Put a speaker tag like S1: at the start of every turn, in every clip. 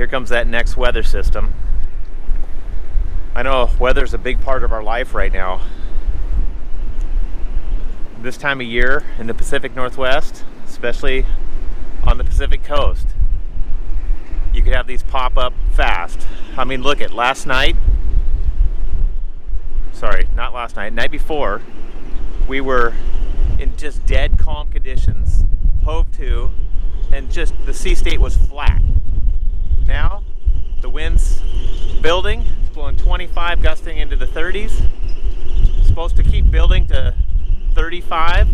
S1: here comes that next weather system. I know weather's a big part of our life right now. This time of year in the Pacific Northwest, especially on the Pacific coast, you could have these pop up fast. I mean, look at last night. Sorry, not last night, night before, we were in just dead calm conditions, hove to, and just the sea state was flat. Now, the wind's building, it's blowing 25, gusting into the 30s. It's supposed to keep building to 35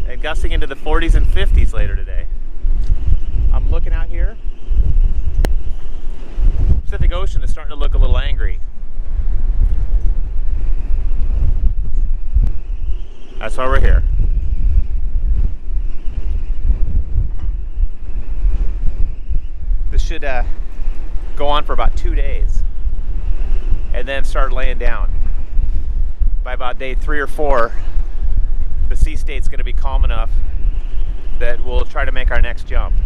S1: and gusting into the 40s and 50s later today. I'm looking out here. Pacific Ocean is starting to look a little angry. That's why we're here. This should go on for about 2 days and then start laying down. By about day 3 or 4, the sea state's going to be calm enough that we'll try to make our next jump.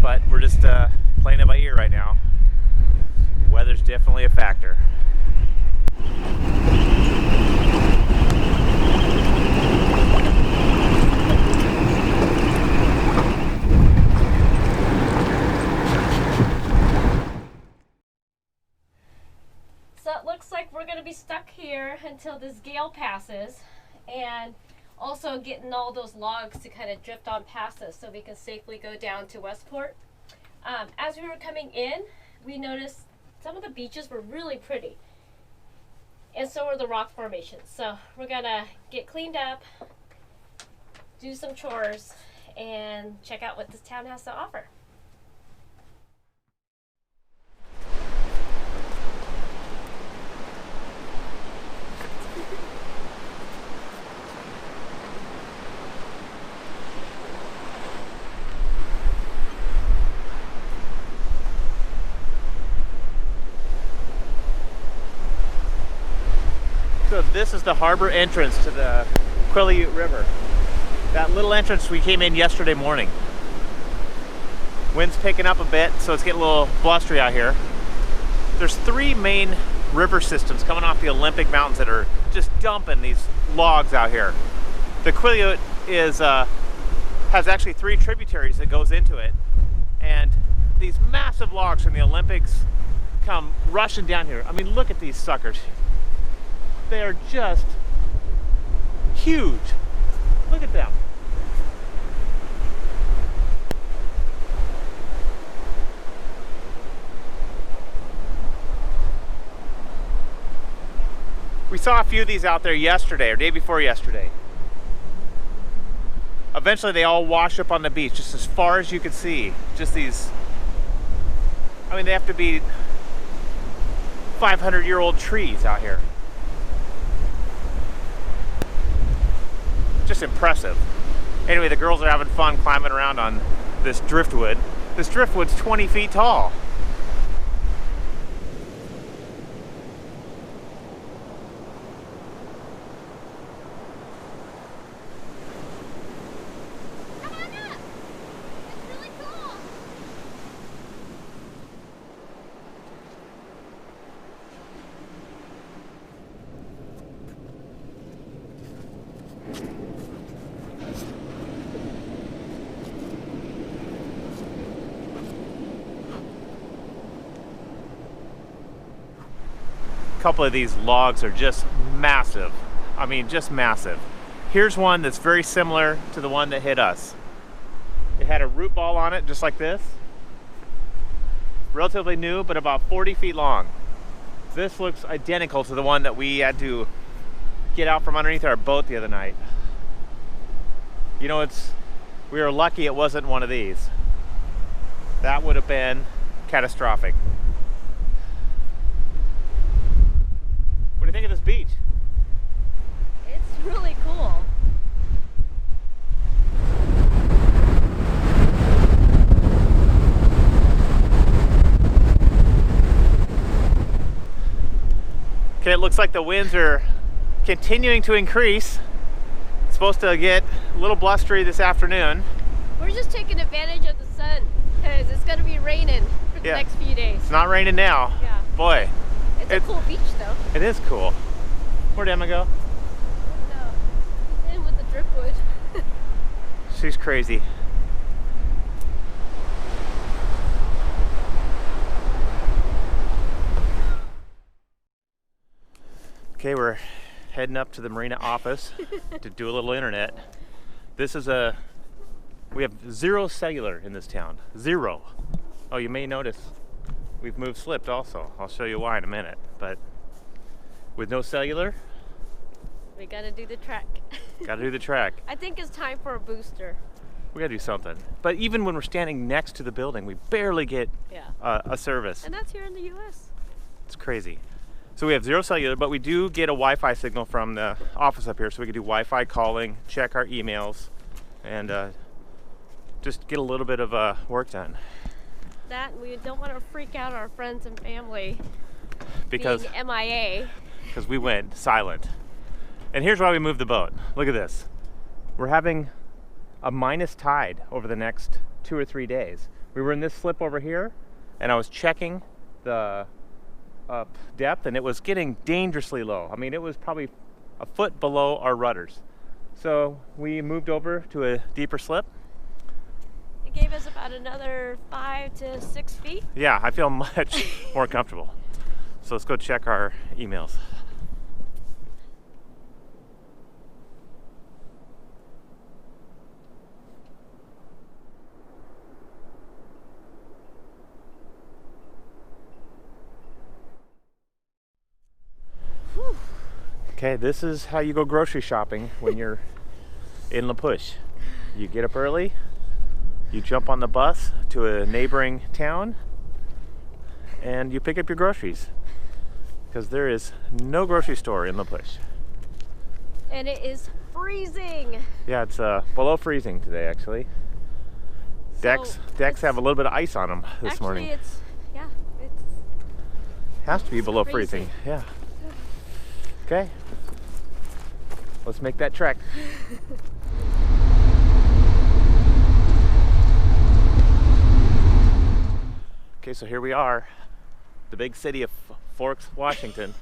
S1: But we're just playing it by ear right now. Weather's definitely a factor.
S2: So it looks like we're going to be stuck here until this gale passes, and also getting all those logs to kind of drift on past us so we can safely go down to Westport. As we were coming in, we noticed some of the beaches were really pretty, and so were the rock formations. So we're gonna get cleaned up, do some chores, and check out what this town has to offer.
S1: So this is the harbor entrance to the Quileute River. That little entrance we came in yesterday morning. Wind's picking up a bit, so it's getting a little blustery out here. There's 3 main river systems coming off the Olympic Mountains that are just dumping these logs out here. The Quileute has actually 3 tributaries that goes into it, and these massive logs from the Olympics come rushing down here. I mean, look at these suckers. They are just huge. Look at them. We saw a few of these out there yesterday or day before yesterday. Eventually they all wash up on the beach just as far as you can see. Just these, I mean, they have to be 500-year-old trees out here. Just impressive. Anyway, the girls are having fun climbing around on this driftwood. This driftwood's 20 feet tall.
S2: Come on up. It's really cool.
S1: A couple of these logs are just massive. I mean, just massive. Here's one that's very similar to the one that hit us. It had a root ball on it, just like this. Relatively new, but about 40 feet long. This looks identical to the one that we had to get out from underneath our boat the other night. You know, we were lucky it wasn't one of these. That would have been catastrophic. What do you think of this beach?
S2: It's really cool.
S1: Okay, it looks like the winds are continuing to increase. It's supposed to get a little blustery this afternoon.
S2: We're just taking advantage of the sun because it's going to be raining for the next few days.
S1: It's not raining now.
S2: Yeah.
S1: Boy.
S2: It's a cool beach though.
S1: It is cool. Where'd Emma go?
S2: In with the driftwood.
S1: She's crazy. Okay, we're heading up to the marina office to do a little internet. This is we have 0 cellular in this town. 0. Oh, you may notice we've moved slipped also. I'll show you why in a minute. But with no cellular,
S2: we gotta do the track.
S1: Gotta do the track.
S2: I think it's time for a booster.
S1: We gotta do something. But even when we're standing next to the building, we barely get a service.
S2: And that's here in the US.
S1: It's crazy. So we have 0 cellular, but we do get a Wi-Fi signal from the office up here, so we can do Wi-Fi calling, check our emails, and just get a little bit of work done.
S2: That, we don't want to freak out our friends and family
S1: because
S2: being MIA.
S1: Because we went silent. And here's why we moved the boat. Look at this. We're having a minus tide over the next 2 or 3 days. We were in this slip over here, and I was checking the depth, and it was getting dangerously low. I mean, it was probably a foot below our rudders. So we moved over to a deeper slip.
S2: It gave us about another 5 to 6 feet.
S1: Yeah, I feel much more comfortable. So let's go check our emails. Okay, this is how you go grocery shopping when you're in La Push. You get up early, you jump on the bus to a neighboring town, and you pick up your groceries. Because there is no grocery store in La Push.
S2: And it is freezing.
S1: Yeah, it's below freezing today, actually. Decks have a little bit of ice on them this morning.
S2: Actually, it
S1: has to be below freezing. Yeah. Okay, let's make that trek. Okay, so here we are, the big city of Forks, Washington.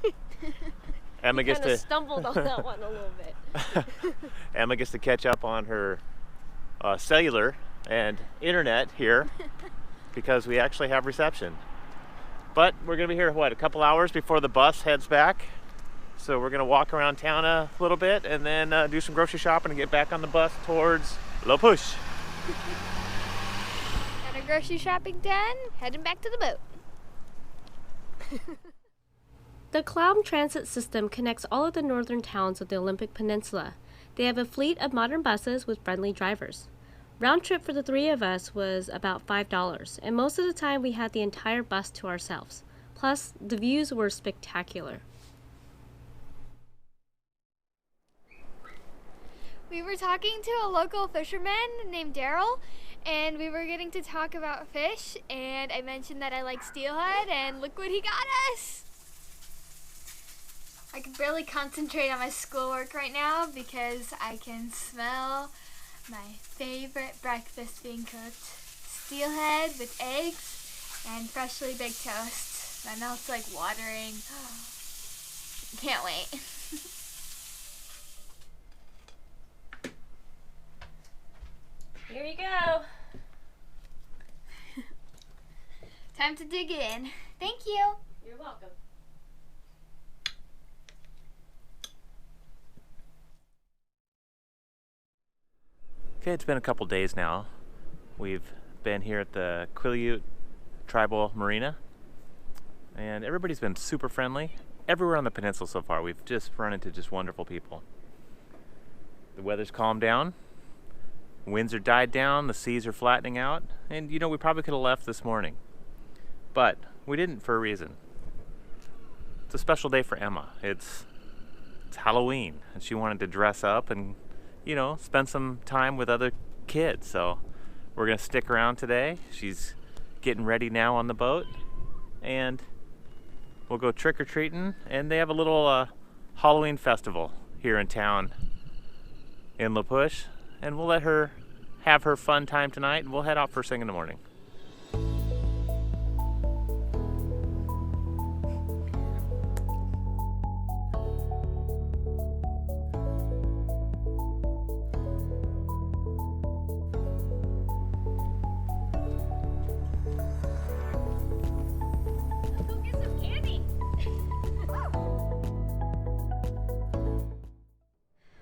S1: Emma gets to
S2: stumbled on that one a little bit.
S1: Emma gets to catch up on her cellular and internet here because we actually have reception. But we're gonna be here, what, a couple hours before the bus heads back? So we're gonna walk around town a little bit and then do some grocery shopping and get back on the bus towards La Push.
S3: Got our grocery shopping done, heading back to the boat.
S2: The Cloud Transit System connects all of the northern towns of the Olympic Peninsula. They have a fleet of modern buses with friendly drivers. Round trip for the 3 of us was about $5, and most of the time we had the entire bus to ourselves. Plus, the views were spectacular.
S3: We were talking to a local fisherman named Daryl, and we were getting to talk about fish, and I mentioned that I like steelhead, and look what he got us! I can barely concentrate on my schoolwork right now because I can smell my favorite breakfast being cooked. Steelhead with eggs and freshly baked toast. My mouth's like watering. Can't wait.
S2: Here you go.
S3: Time to dig in. Thank you.
S2: You're welcome.
S1: Okay, it's been a couple days now. We've been here at the Quileute Tribal Marina, and everybody's been super friendly. Everywhere on the peninsula so far, we've just run into just wonderful people. The weather's calmed down, winds are died down, the seas are flattening out, and you know, we probably could have left this morning, but we didn't for a reason. It's a special day for Emma. It's Halloween, and she wanted to dress up and, you know, spend some time with other kids. So we're gonna stick around today. She's getting ready now on the boat, and we'll go trick-or-treating. And they have a little Halloween festival here in town in La Push, and we'll let her have her fun time tonight, and we'll head out first thing in the morning.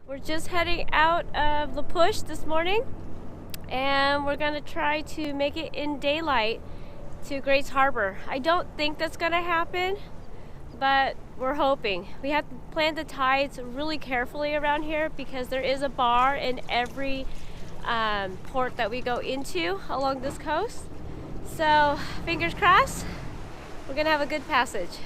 S2: We're just heading out of La Push this morning, and we're gonna try to make it in daylight to Grace Harbor. I don't think that's gonna happen, but we're hoping. We have to plan the tides really carefully around here because there is a bar in every port that we go into along this coast. So fingers crossed, we're gonna have a good passage.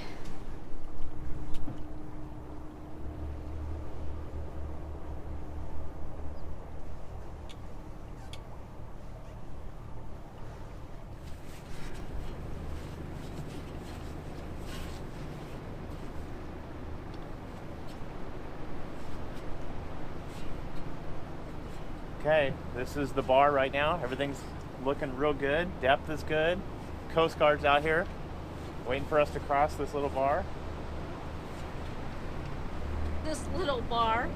S1: Okay, this is the bar right now. Everything's looking real good. Depth is good. Coast Guard's out here waiting for us to cross this little bar.
S2: This little bar.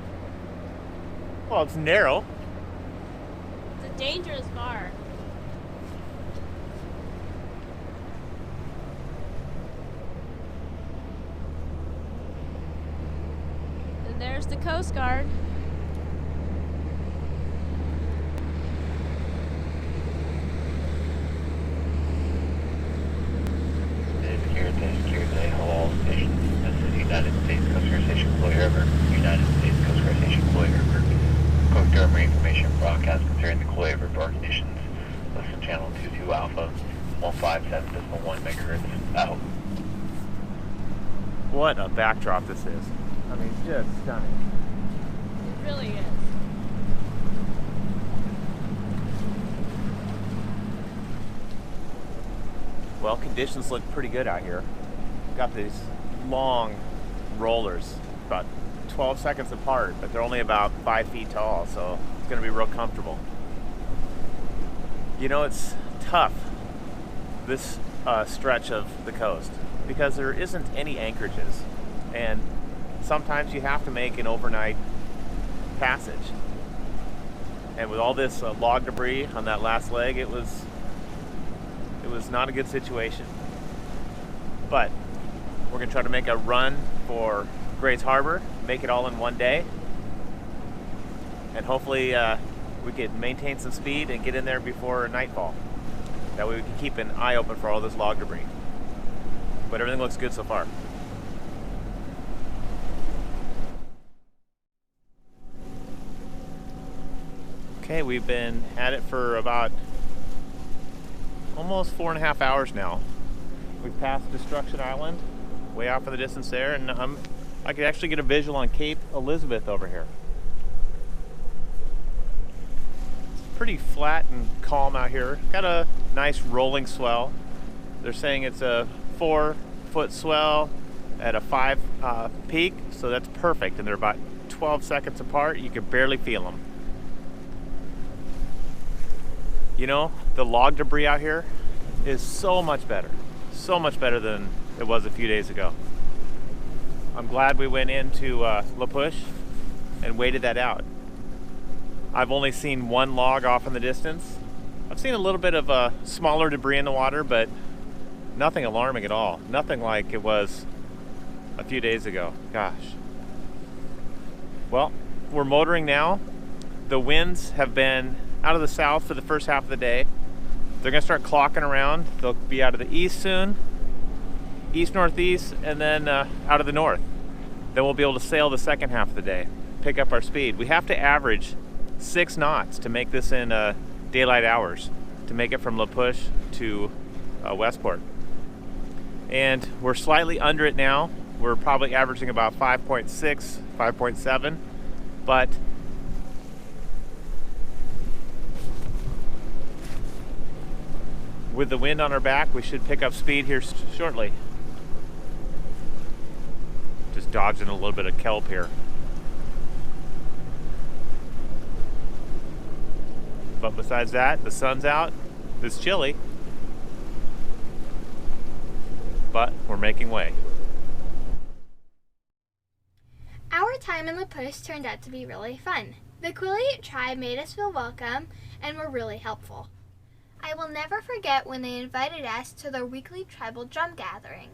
S1: Well, it's narrow.
S2: It's a dangerous bar. And there's the Coast Guard.
S4: United States Coast Guard Station, Chloe River. United States Coast Guard Station, Chloe River. Coast Guard Marine Information broadcast concerning the Chloe River bar conditions. Listen channel 22 Alpha, 157.1 megahertz out.
S1: What a backdrop this is. I mean, just stunning.
S2: It really is.
S1: Well, conditions look pretty good out here. Got these long rollers, about 12 seconds apart, but they're only about 5 feet tall, so it's going to be real comfortable. You know, it's tough, this stretch of the coast, because there isn't any anchorages, and sometimes you have to make an overnight passage. And with all this log debris on that last leg, it was not a good situation. But we're going to try to make a run for Grace Harbor, make it all in one day, and hopefully we can maintain some speed and get in there before nightfall. That way we can keep an eye open for all this log debris. But everything looks good so far. Okay, we've been at it for about almost 4.5 hours now. We've passed Destruction Island, way off in the distance there, and I could actually get a visual on Cape Elizabeth over here. It's pretty flat and calm out here. Got a nice rolling swell. They're saying it's a 4-foot swell at a 5 peak, so that's perfect, and they're about 12 seconds apart. You can barely feel them. You know, the log debris out here is so much better than it was a few days ago. I'm glad we went into La Push and waited that out. I've only seen one log off in the distance. I've seen a little bit of smaller debris in the water, but nothing alarming at all. Nothing like it was a few days ago. Gosh. Well, we're motoring now. The winds have been out of the south for the first half of the day. They're going to start clocking around. They'll be out of the east soon, east-northeast, and then out of the north. Then we'll be able to sail the second half of the day, pick up our speed. We have to average 6 knots to make this in daylight hours, to make it from La Push to Westport. And we're slightly under it now. We're probably averaging about 5.6, 5.7, but with the wind on our back, we should pick up speed here shortly. Just dodging a little bit of kelp here. But besides that, the sun's out. It's chilly, but we're making way.
S3: Our time in La Push turned out to be really fun. The Quileute tribe made us feel welcome and were really helpful. I will never forget when they invited us to their weekly tribal drum gathering.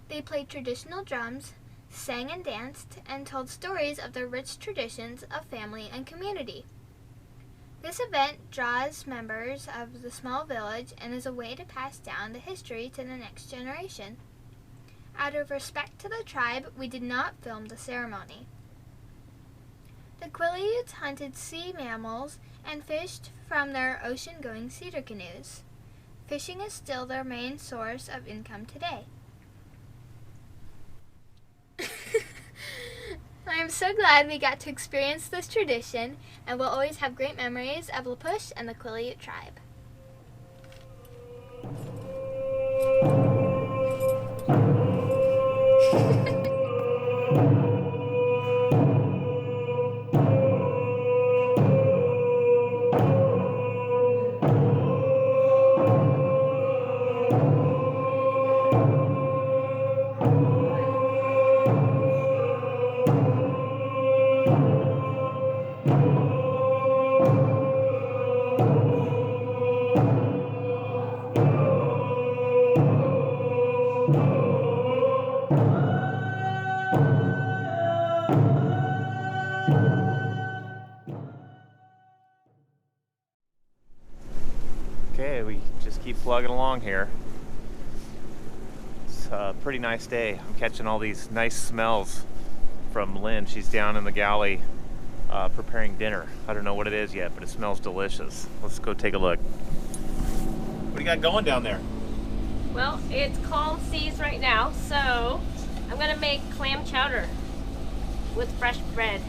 S3: They played traditional drums, sang and danced, and told stories of their rich traditions of family and community. This event draws members of the small village and is a way to pass down the history to the next generation. Out of respect to the tribe, we did not film the ceremony. The Quileutes hunted sea mammals and fished from their ocean-going cedar canoes. Fishing is still their main source of income today. I am so glad we got to experience this tradition and will always have great memories of La Push and the Quileute tribe.
S1: Okay, we just keep plugging along here. It's a pretty nice day. I'm catching all these nice smells from Lynn. She's down in the galley preparing dinner. I don't know what it is yet, but it smells delicious. Let's go take a look. What do you got going down there?
S2: Well, it's calm seas right now, so I'm gonna make clam chowder with fresh bread.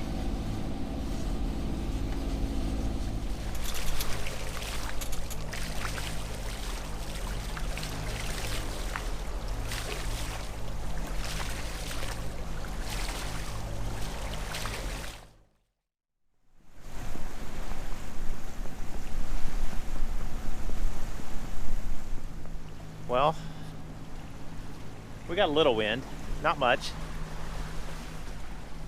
S1: Well, we got a little wind, not much.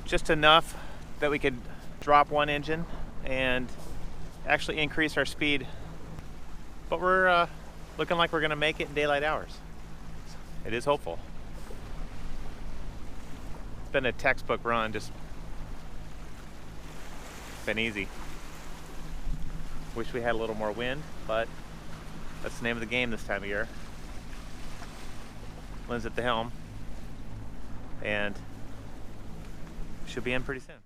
S1: Just enough that we could drop one engine and actually increase our speed. But we're looking like we're gonna make it in daylight hours. It is hopeful. It's been a textbook run, just been easy. Wish we had a little more wind, but that's the name of the game this time of year. Lynn's at the helm, and should be in pretty soon.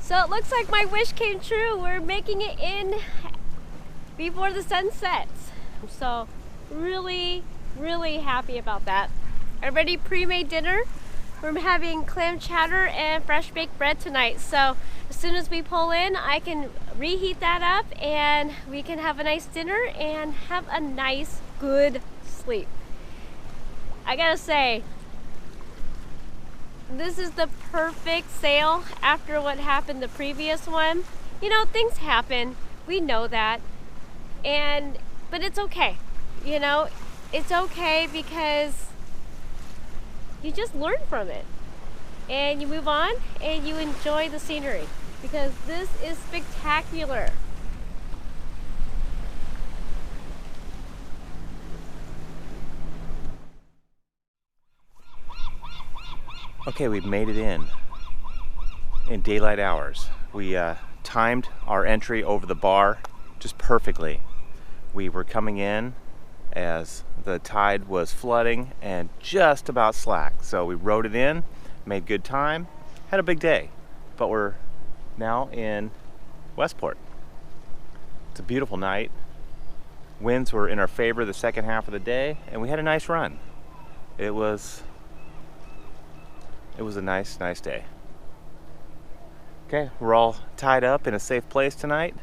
S2: So it looks like my wish came true. We're making it in before the sun sets. So really, really happy about that. I already pre-made dinner. We're having clam chowder and fresh baked bread tonight. So as soon as we pull in, I can reheat that up and we can have a nice dinner and have a nice, good sleep. I gotta say, this is the perfect sail after what happened the previous one. You know, things happen. We know that. But it's okay. You know, it's okay because you just learn from it. And you move on and you enjoy the scenery because this is spectacular.
S1: Okay, we've made it in daylight hours. We timed our entry over the bar just perfectly. We were coming in as the tide was flooding and just about slack. So we rode it in, made good time, had a big day. But we're now in Westport. It's a beautiful night. Winds were in our favor the second half of the day, and we had a nice run. It was a nice day. Okay, we're all tied up in a safe place tonight.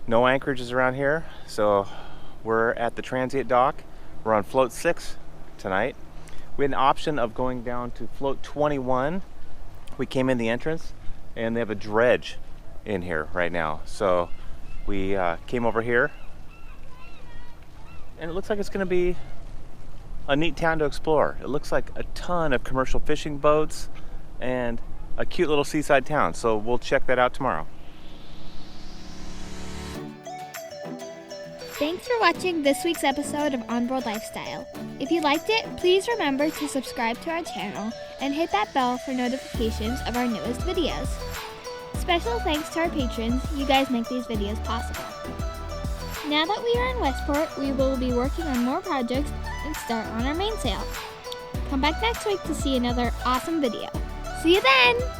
S1: No anchorages around here, so we're at the transient dock. We're on float 6 tonight. We had an option of going down to float 21. We came in the entrance and they have a dredge in here right now. So we came over here, and it looks like it's going to be a neat town to explore. It looks like a ton of commercial fishing boats and a cute little seaside town. So we'll check that out tomorrow.
S3: Thanks for watching this week's episode of Onboard Lifestyle. If you liked it, please remember to subscribe to our channel and hit that bell for notifications of our newest videos. Special thanks to our patrons, you guys make these videos possible. Now that we are in Westport, we will be working on more projects and start on our mainsail. Come back next week to see another awesome video. See you then!